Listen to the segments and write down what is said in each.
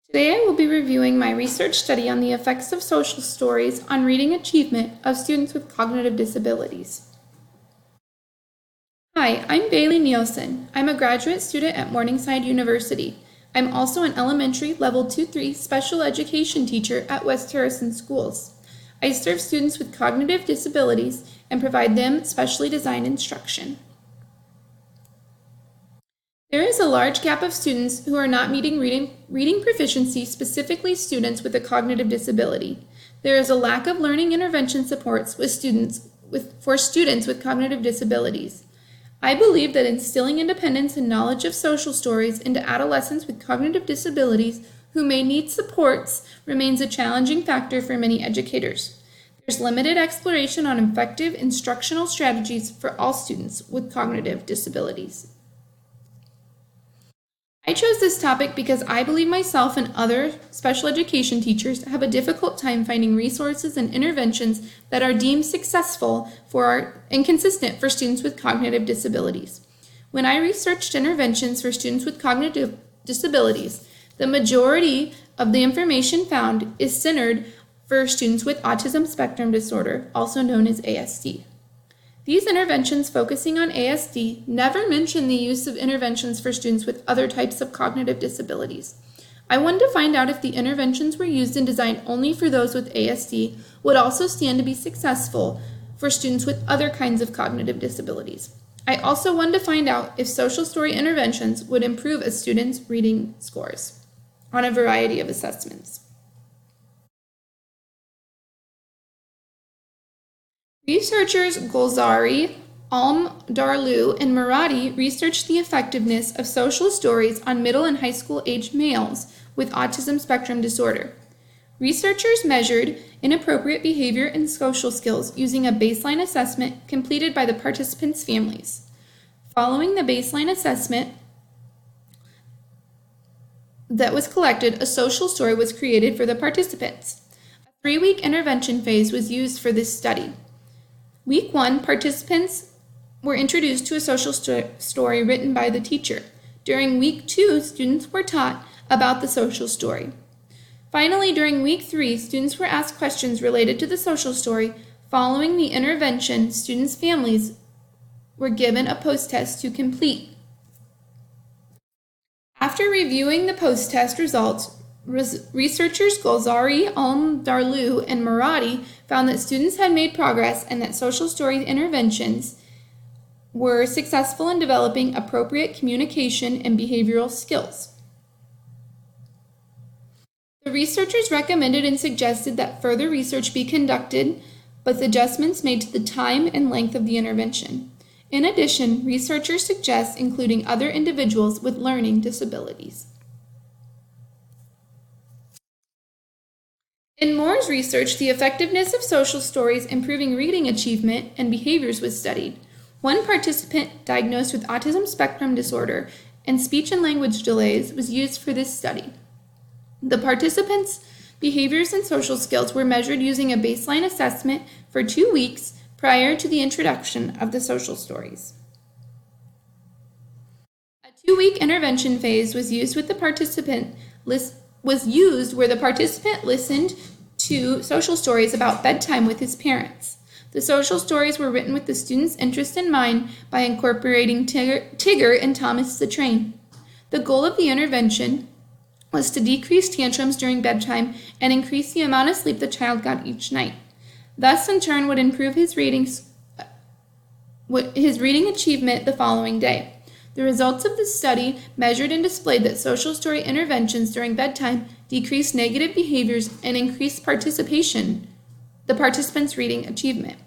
Today I will be reviewing my research study on the effects of social stories on reading achievement of students with cognitive disabilities. Hi, I'm Bailey Nielsen. I'm a graduate student at Morningside University. I'm also an elementary level 2-3 special education teacher at West Harrison Schools. I serve students with cognitive disabilities and provide them specially designed instruction. There is a large gap of students who are not meeting reading proficiency, specifically students with a cognitive disability. There is a lack of learning intervention supports for students with cognitive disabilities. I believe that instilling independence and knowledge of social stories into adolescents with cognitive disabilities who may need supports remains a challenging factor for many educators. There's limited exploration on effective instructional strategies for all students with cognitive disabilities. I chose this topic because I believe myself and other special education teachers have a difficult time finding resources and interventions that are deemed successful and consistent for students with cognitive disabilities. When I researched interventions for students with cognitive disabilities, the majority of the information found is centered for students with autism spectrum disorder, also known as ASD. These interventions focusing on ASD never mention the use of interventions for students with other types of cognitive disabilities. I wanted to find out if the interventions were used and designed only for those with ASD would also stand to be successful for students with other kinds of cognitive disabilities. I also wanted to find out if social story interventions would improve a student's reading scores on a variety of assessments. Researchers Golzari, Darlu, and Murati researched the effectiveness of social stories on middle and high school aged males with autism spectrum disorder. Researchers measured inappropriate behavior and social skills using a baseline assessment completed by the participants' families. Following the baseline assessment that was collected, a social story was created for the participants. A 3-week intervention phase was used for this study. Week 1, participants were introduced to a social story written by the teacher. During Week 2, students were taught about the social story. Finally, during Week 3, students were asked questions related to the social story. Following the intervention, students' families were given a post-test to complete. After reviewing the post-test results, researchers Golzari, Darlu, and Murati found that students had made progress and that social story interventions were successful in developing appropriate communication and behavioral skills. The researchers recommended and suggested that further research be conducted with adjustments made to the time and length of the intervention. In addition, researchers suggest including other individuals with learning disabilities. In Moore's research, the effectiveness of social stories improving reading achievement and behaviors was studied. One participant diagnosed with autism spectrum disorder and speech and language delays was used for this study. The participants' behaviors and social skills were measured using a baseline assessment for 2 weeks prior to the introduction of the social stories. A 2-week intervention phase was used where the participant listened to social stories about bedtime with his parents. The social stories were written with the student's interest in mind by incorporating Tigger and Thomas the Train. The goal of the intervention was to decrease tantrums during bedtime and increase the amount of sleep the child got each night. Thus, in turn, would improve his reading achievement the following day. The results of this study measured and displayed that social story interventions during bedtime decreased negative behaviors and increased the participants' reading achievement.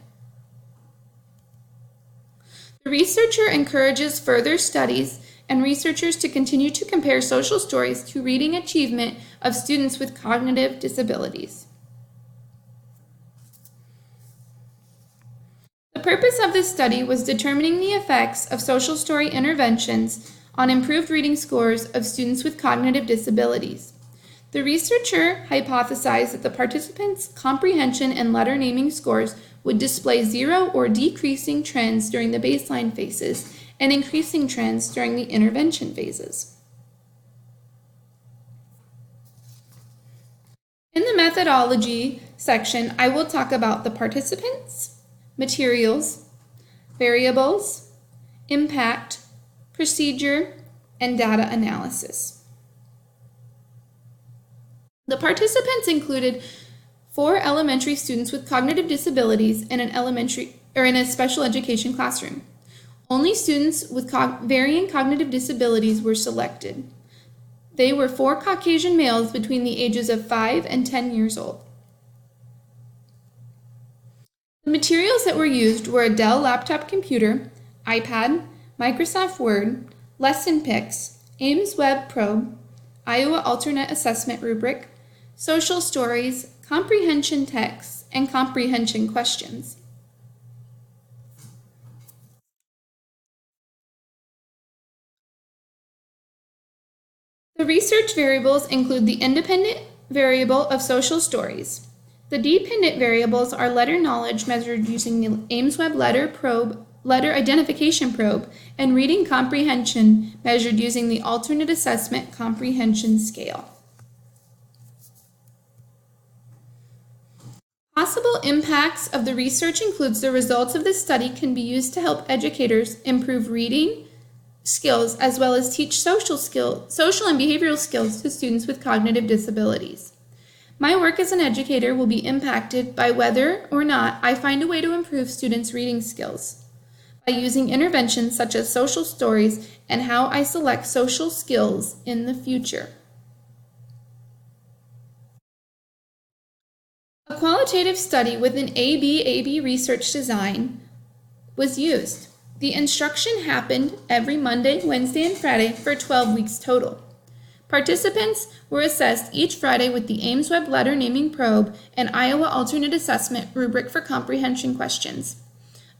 The researcher encourages further studies and researchers to continue to compare social stories to reading achievement of students with cognitive disabilities. The purpose of this study was determining the effects of social story interventions on improved reading scores of students with cognitive disabilities. The researcher hypothesized that the participants' comprehension and letter naming scores would display 0 or decreasing trends during the baseline phases and increasing trends during the intervention phases. methodology section, I will talk about the participants, materials, variables, impact, procedure, and data analysis. The participants included 4 elementary students with cognitive disabilities in in a special education classroom. Only students with varying cognitive disabilities were selected. They were 4 Caucasian males between the ages of 5 and 10 years old. The materials that were used were a Dell laptop computer, iPad, Microsoft Word, lesson picks, Ames Web Probe, Iowa Alternate Assessment Rubric, social stories, comprehension texts, and comprehension questions. The research variables include the independent variable of social stories. The dependent variables are letter knowledge measured using the Ames Web letter identification probe, and reading comprehension measured using the alternate assessment comprehension scale. Possible impacts of the research includes the results of this study can be used to help educators improve reading skills as well as teach social and behavioral skills to students with cognitive disabilities. My work as an educator will be impacted by whether or not I find a way to improve students' reading skills by using interventions such as social stories and how I select social skills in the future. A qualitative study with an AB research design was used. The instruction happened every Monday, Wednesday, and Friday for 12 weeks total. Participants were assessed each Friday with the Ames Web letter naming probe and Iowa Alternate Assessment rubric for comprehension questions.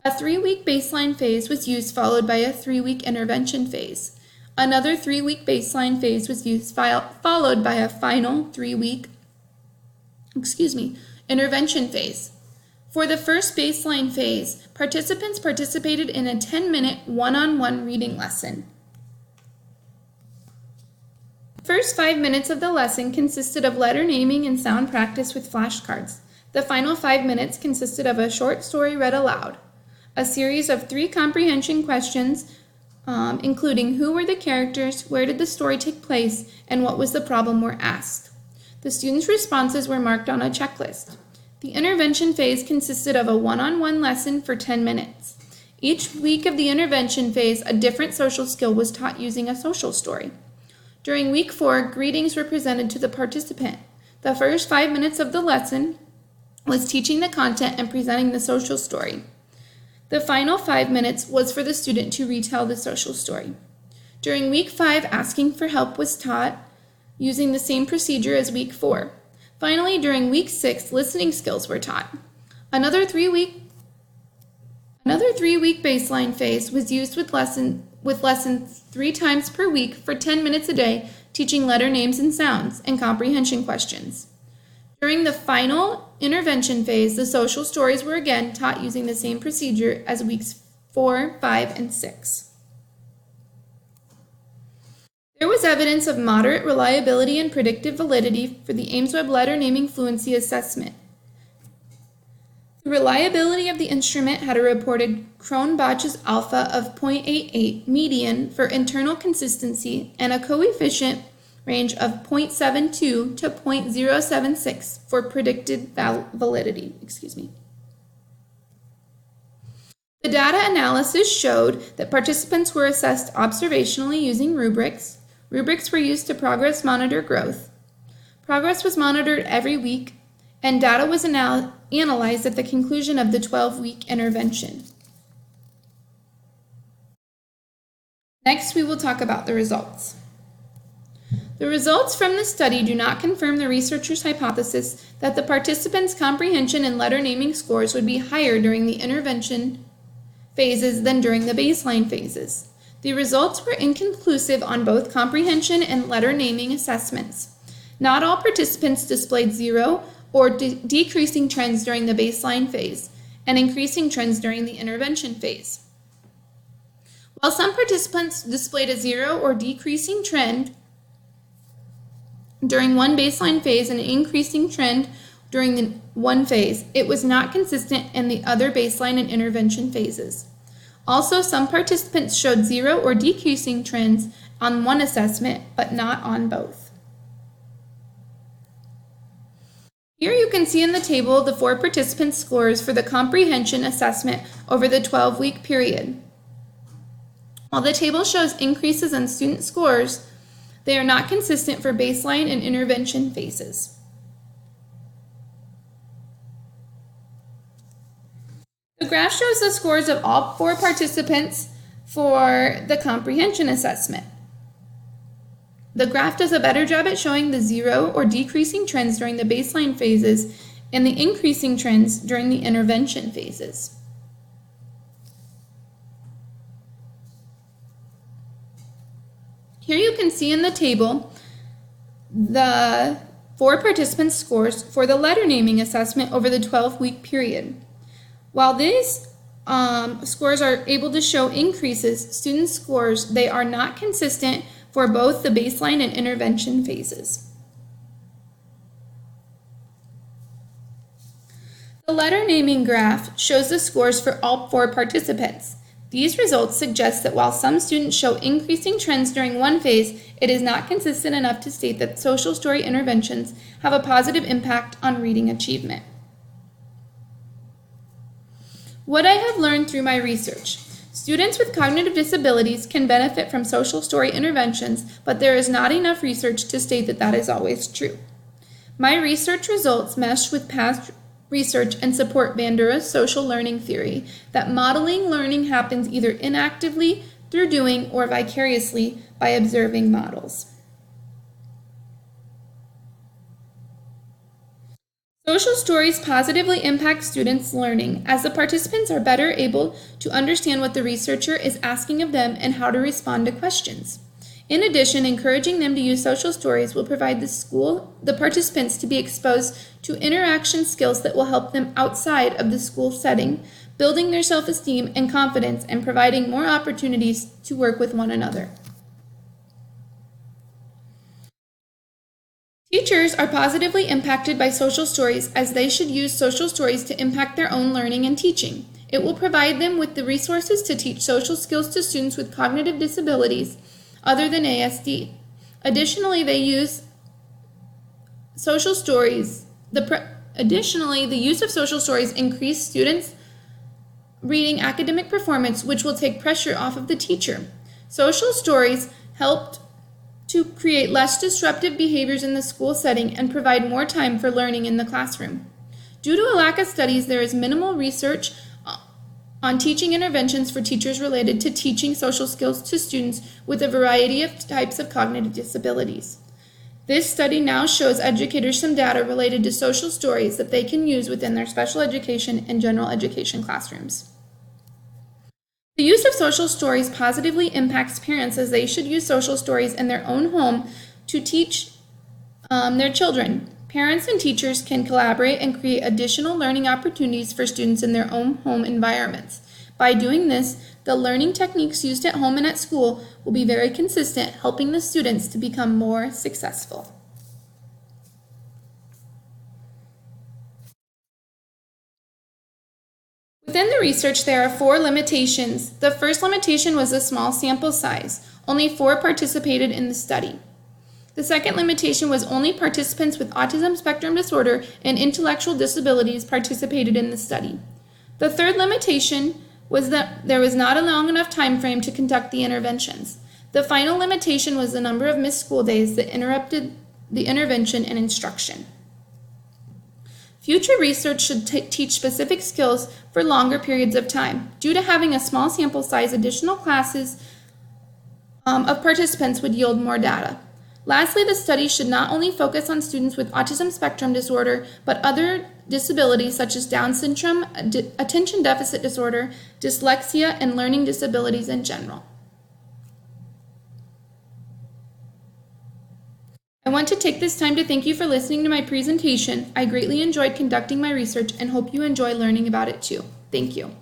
A 3-week baseline phase was used, followed by a 3-week intervention phase. Another 3-week baseline phase was used, followed by a final 3-week intervention phase. For the first baseline phase, participants participated in a 10-minute one-on-one reading lesson. The first 5 minutes of the lesson consisted of letter naming and sound practice with flashcards. The final 5 minutes consisted of a short story read aloud, a series of 3 comprehension questions, including who were the characters, where did the story take place, and what was the problem were asked. The students' responses were marked on a checklist. The intervention phase consisted of a one-on-one lesson for 10 minutes. Each week of the intervention phase, a different social skill was taught using a social story. During week 4, greetings were presented to the participant. The first 5 minutes of the lesson was teaching the content and presenting the social story. The final 5 minutes was for the student to retell the social story. During week 5, asking for help was taught using the same procedure as week 4. Finally, during week 6, listening skills were taught. Another 3-week baseline phase was used with lessons 3 times per week for 10 minutes a day, teaching letter names and sounds and comprehension questions. During the final intervention phase, the social stories were again taught using the same procedure as weeks 4, 5, and 6. There was evidence of moderate reliability and predictive validity for the Ames Web letter naming fluency assessment. The reliability of the instrument had a reported Cron-Bach's alpha of 0.88 median for internal consistency and a coefficient range of 0.72 to 0.076 for predicted validity. The data analysis showed that participants were assessed observationally using rubrics. Rubrics were used to progress monitor growth. Progress was monitored every week, and data was analyzed at the conclusion of the 12-week intervention. Next, we will talk about the results. The results from the study do not confirm the researchers' hypothesis that the participants' comprehension and letter naming scores would be higher during the intervention phases than during the baseline phases. The results were inconclusive on both comprehension and letter naming assessments. Not all participants displayed 0 or decreasing trends during the baseline phase and increasing trends during the intervention phase. While some participants displayed a 0 or decreasing trend during one baseline phase and an increasing trend during the one phase, it was not consistent in the other baseline and intervention phases. Also, some participants showed zero or decreasing trends on one assessment, but not on both. Here you can see in the table the 4 participants' scores for the comprehension assessment over the 12-week period. While the table shows increases in student scores, they are not consistent for baseline and intervention phases. The graph shows the scores of all 4 participants for the comprehension assessment. The graph does a better job at showing the zero or decreasing trends during the baseline phases and the increasing trends during the intervention phases. Here you can see in the table the 4 participants' scores for the letter naming assessment over the 12-week period. While these scores are able to show increases, student scores, they are not consistent for both the baseline and intervention phases. The letter naming graph shows the scores for all 4 participants. These results suggest that while some students show increasing trends during one phase, it is not consistent enough to state that social story interventions have a positive impact on reading achievement. What I have learned through my research. Students with cognitive disabilities can benefit from social story interventions, but there is not enough research to state that that is always true. My research results mesh with past research and support Bandura's social learning theory that modeling learning happens either inactively through doing or vicariously by observing models. Social stories positively impact students' learning as the participants are better able to understand what the researcher is asking of them and how to respond to questions. In addition, encouraging them to use social stories will provide the participants to be exposed to interaction skills that will help them outside of the school setting, building their self-esteem and confidence and providing more opportunities to work with one another. Teachers are positively impacted by social stories as they should use social stories to impact their own learning and teaching. It will provide them with the resources to teach social skills to students with cognitive disabilities other than ASD. Additionally, they use social stories. Additionally, the use of social stories increase students' reading academic performance, which will take pressure off of the teacher. Social stories helped to create less disruptive behaviors in the school setting and provide more time for learning in the classroom. Due to a lack of studies, there is minimal research on teaching interventions for teachers related to teaching social skills to students with a variety of types of cognitive disabilities. This study now shows educators some data related to social stories that they can use within their special education and general education classrooms. The use of social stories positively impacts parents as they should use social stories in their own home to teach their children. Parents and teachers can collaborate and create additional learning opportunities for students in their own home environments. By doing this, the learning techniques used at home and at school will be very consistent, helping the students to become more successful. Within the research, there are 4 limitations. The first limitation was a small sample size. Only 4 participated in the study. The second limitation was only participants with autism spectrum disorder and intellectual disabilities participated in the study. The third limitation was that there was not a long enough time frame to conduct the interventions. The final limitation was the number of missed school days that interrupted the intervention and instruction. Future research should teach specific skills for longer periods of time. Due to having a small sample size, additional classes of participants would yield more data. Lastly, the study should not only focus on students with autism spectrum disorder, but other disabilities such as Down syndrome, attention deficit disorder, dyslexia, and learning disabilities in general. I want to take this time to thank you for listening to my presentation. I greatly enjoyed conducting my research and hope you enjoy learning about it too. Thank you.